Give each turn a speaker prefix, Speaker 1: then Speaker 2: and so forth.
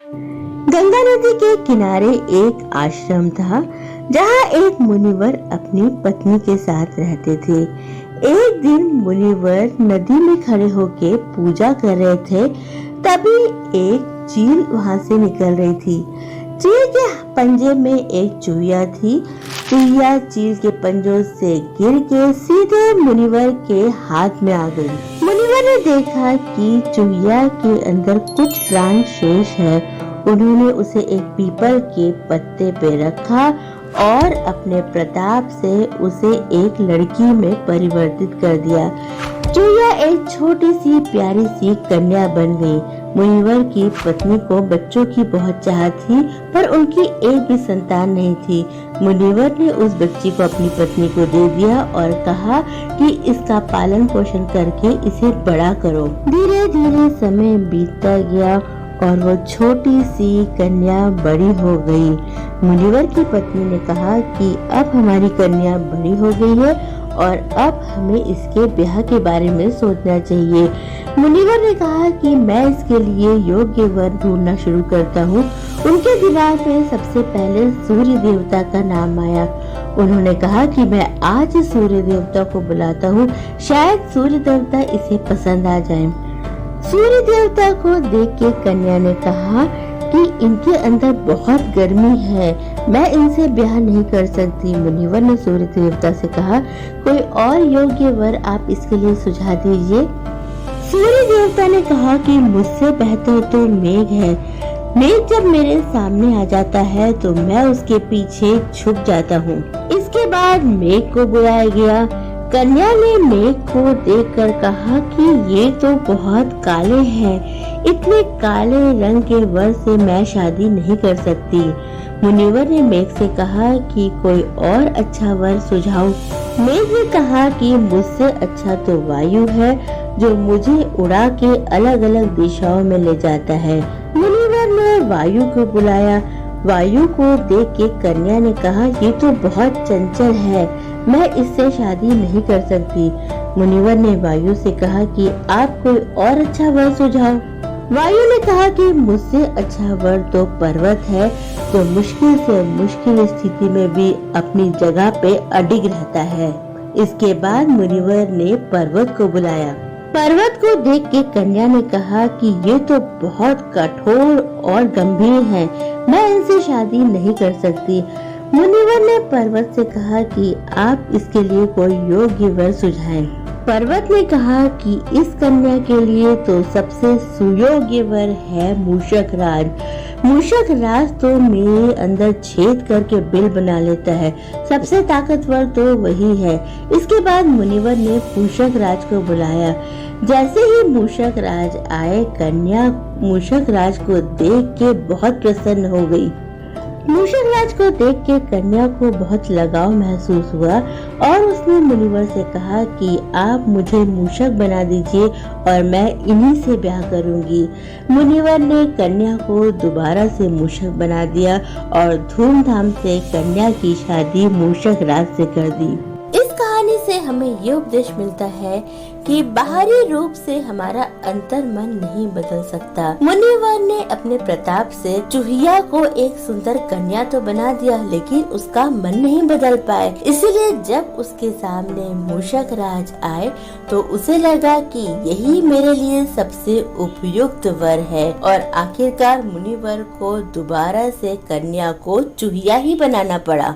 Speaker 1: गंगा नदी के किनारे एक आश्रम था जहाँ एक मुनिवर अपनी पत्नी के साथ रहते थे। एक दिन मुनिवर नदी में खड़े होकर पूजा कर रहे थे, तभी एक चील वहां से निकल रही थी। चील के पंजे में एक चूहिया थी। चूहिया चील के पंजों से गिर के सीधे मुनिवर के हाथ में आ गई। मुनिवर ने देखा कि चूहिया के अंदर कुछ प्राण शेष है। उन्होंने उसे एक पीपल के पत्ते पे रखा और अपने प्रताप से उसे एक लड़की में परिवर्तित कर दिया। चूहिया एक छोटी सी प्यारी सी कन्या बन गई। मुनिवर की पत्नी को बच्चों की बहुत चाह थी, पर उनकी एक भी संतान नहीं थी। मुनिवर ने उस बच्ची को अपनी पत्नी को दे दिया और कहा कि इसका पालन पोषण करके इसे बड़ा करो। धीरे धीरे समय बीतता गया और वो छोटी सी कन्या बड़ी हो गई। मुनिवर की पत्नी ने कहा कि अब हमारी कन्या बड़ी हो गई है और अब हमें इसके ब्याह के बारे में सोचना चाहिए। मुनिवर ने कहा कि मैं इसके लिए योग्य वर ढूंढना शुरू करता हूँ। उनके दिमाग में सबसे पहले सूर्य देवता का नाम आया। उन्होंने कहा कि मैं आज सूर्य देवता को बुलाता हूँ, शायद सूर्य देवता इसे पसंद आ जाए। सूर्य देवता को देख के कन्या ने कहा कि इनके अंदर बहुत गर्मी है, मैं इनसे ब्याह नहीं कर सकती। मुनिवर ने सूर्य देवता से कहा, कोई और योग्य वर आप इसके लिए सुझा दीजिए। सूर्य देवता ने कहा कि मुझसे बेहतर तो मेघ है। मेघ जब मेरे सामने आ जाता है तो मैं उसके पीछे छुप जाता हूँ। इसके बाद मेघ को बुलाया गया। कन्या ने मेघ को देखकर कहा कि ये तो बहुत काले हैं, इतने काले रंग के वर से मैं शादी नहीं कर सकती। मुनिवर ने मेघ से कहा कि कोई और अच्छा वर सुझाओ। मेघ ने कहा कि मुझसे अच्छा तो वायु है, जो मुझे उड़ा के अलग अलग दिशाओं में ले जाता है। मुनिवर ने वायु को बुलाया। वायु को देख के कन्या ने कहा, ये तो बहुत चंचल है, मैं इससे शादी नहीं कर सकती। मुनिवर ने वायु से कहा कि आप कोई और अच्छा वर सुझाओ। वायु ने कहा कि मुझसे अच्छा वर तो पर्वत है, जो मुश्किल से मुश्किल स्थिति में भी अपनी जगह पे अडिग रहता है। इसके बाद मुनिवर ने पर्वत को बुलाया। पर्वत को देख के कन्या ने कहा कि ये तो बहुत कठोर और गंभीर है, मैं इनसे शादी नहीं कर सकती। मुनिवर ने पर्वत से कहा कि आप इसके लिए कोई योग्य वर सुझाएं। पर्वत ने कहा कि इस कन्या के लिए तो सबसे सुयोग्य वर है मूषक राज। मूषक राज तो मेरे अंदर छेद करके बिल बना लेता है, सबसे ताकतवर तो वही है। इसके बाद मुनिवर ने मूषक राज को बुलाया। जैसे ही मूषक राज आए, कन्या मूषक राज को देख के बहुत प्रसन्न हो गई। मूषक राज को देख के कन्या को बहुत लगाव महसूस हुआ और उसने मुनिवर से कहा कि आप मुझे मूषक बना दीजिए और मैं इन्हीं से ब्याह करूंगी। मुनिवर ने कन्या को दोबारा से मूषक बना दिया और धूमधाम से कन्या की शादी मूषक राज से कर दी। इस कहानी से हमें ये उपदेश मिलता है कि बाहरी रूप से हमारा अंतर मन नहीं बदल सकता। मुनिवर ने अपने प्रताप से चूहिया को एक सुंदर कन्या तो बना दिया, लेकिन उसका मन नहीं बदल पाए। इसीलिए जब उसके सामने मूषक राज आए तो उसे लगा कि यही मेरे लिए सबसे उपयुक्त वर है और आखिरकार मुनिवर को दोबारा से कन्या को चूहिया ही बनाना पड़ा।